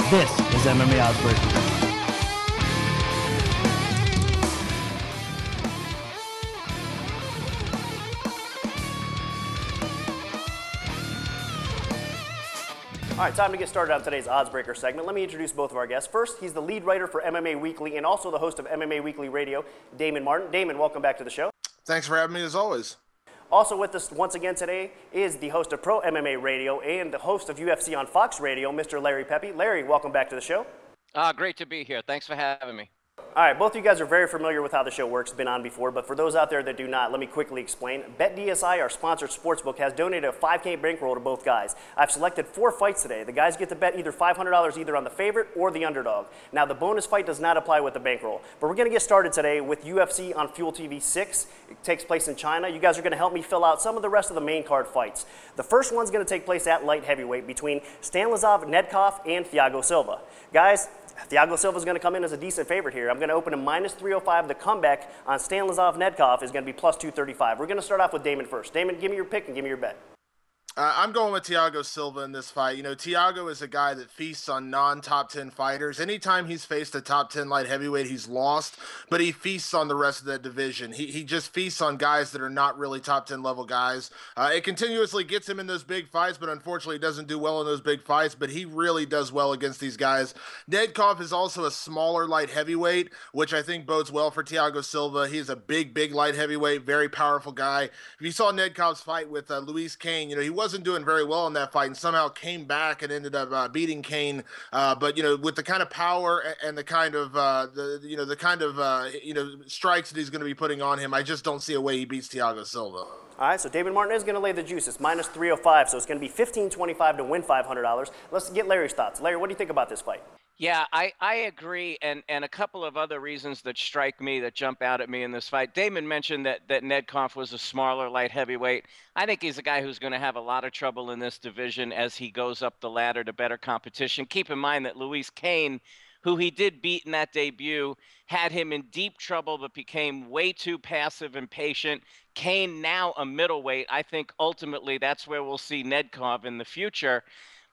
This is MMA Oddsmaker. All right, time to get started on today's Oddsbreaker segment. Let me introduce both of our guests. First, he's the lead writer for MMA Weekly and also the host of MMA Weekly Radio, Damon Martin. Damon, welcome back to the show. Thanks for having me, as always. Also with us once again today is the host of Pro MMA Radio and the host of UFC on Fox Radio, Mr. Larry Pepe. Larry, welcome back to the show. Great to be here. Thanks for having me. All right, both of you guys are very familiar with how the show works, been on before, but for those out there that do not, let me quickly explain. BetDSI, our sponsored sportsbook, has donated a $5K bankroll to both guys. I've selected 4 fights today. The guys get to bet either $500 either on the favorite or the underdog. Now, the bonus fight does not apply with the bankroll, but we're going to get started today with UFC on Fuel TV 6. It takes place in China. You guys are going to help me fill out some of the rest of the main card fights. The first one's going to take place at light heavyweight between Stanislav, Nedkov, and Thiago Silva. Guys, Thiago Silva is going to come in as a decent favorite here. I'm going to open a -305. The comeback on Stanislav Nedkov is going to be +235. We're going to start off with Damon first. Damon, give me your pick and give me your bet. I'm going with Thiago Silva in this fight. You know, Thiago is a guy that feasts on non-top 10 fighters. Anytime he's faced a top 10 light heavyweight, he's lost, but he feasts on the rest of that division. He just feasts on guys that are not really top 10 level guys. It continuously gets him in those big fights, but unfortunately doesn't do well in those big fights, but he really does well against these guys. Nedkov is also a smaller light heavyweight, which I think bodes well for Thiago Silva. He's a big light heavyweight, very powerful guy. If you saw Nedkov's fight with Luis Kane, you know, he wasn't doing very well in that fight and somehow came back and ended up beating Kane. But you know, with the kind of power and the kind of strikes that he's going to be putting on him, I just don't see a way he beats Thiago Silva. All right, so Damon Martin is going to lay the juice. It's -305, so it's going to be $15.25 to win $500. Let's get Larry's thoughts. Larry, what do you think about this fight? Yeah, I agree, and a couple of other reasons that strike me, that jump out at me in this fight. Damon mentioned that Nedkov was a smaller light heavyweight. I think he's a guy who's going to have a lot of trouble in this division as he goes up the ladder to better competition. Keep in mind that Luis Kane, who he did beat in that debut, had him in deep trouble but became way too passive and patient. Kane now a middleweight. I think ultimately that's where we'll see Nedkov in the future.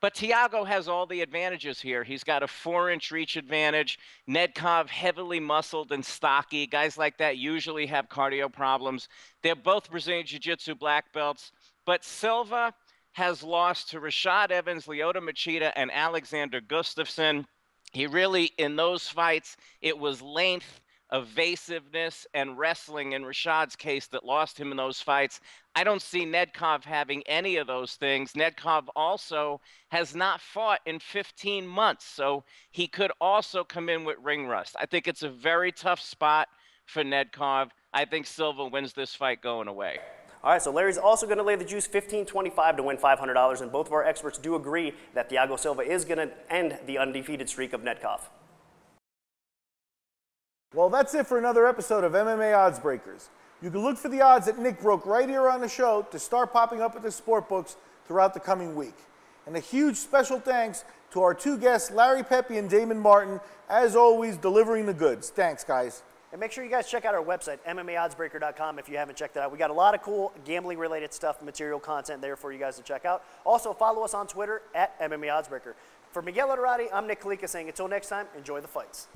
But Thiago has all the advantages here. He's got a 4-inch reach advantage. Nedkov, heavily muscled and stocky. Guys like that usually have cardio problems. They're both Brazilian Jiu-Jitsu black belts. But Silva has lost to Rashad Evans, Lyoto Machida, and Alexander Gustafsson. He really, in those fights, it was length, evasiveness, and wrestling in Rashad's case that lost him in those fights. I don't see Nedkov having any of those things. Nedkov also has not fought in 15 months, so he could also come in with ring rust. I think it's a very tough spot for Nedkov. I think Silva wins this fight going away. All right, so Larry's also going to lay the juice, $15.25 to win $500, and both of our experts do agree that Thiago Silva is going to end the undefeated streak of Nedkov. Well, that's it for another episode of MMA Oddsbreakers. You can look for the odds that Nick broke right here on the show to start popping up at the sport books throughout the coming week. And a huge special thanks to our 2 guests, Larry Pepe and Damon Martin, as always, delivering the goods. Thanks, guys. And make sure you guys check out our website, MMAOddsbreaker.com, if you haven't checked it out. We got a lot of cool gambling-related stuff, material content there for you guys to check out. Also, follow us on Twitter at MMA Oddsbreaker. For Miguel Oderati, I'm Nick Kalikas saying until next time, enjoy the fights.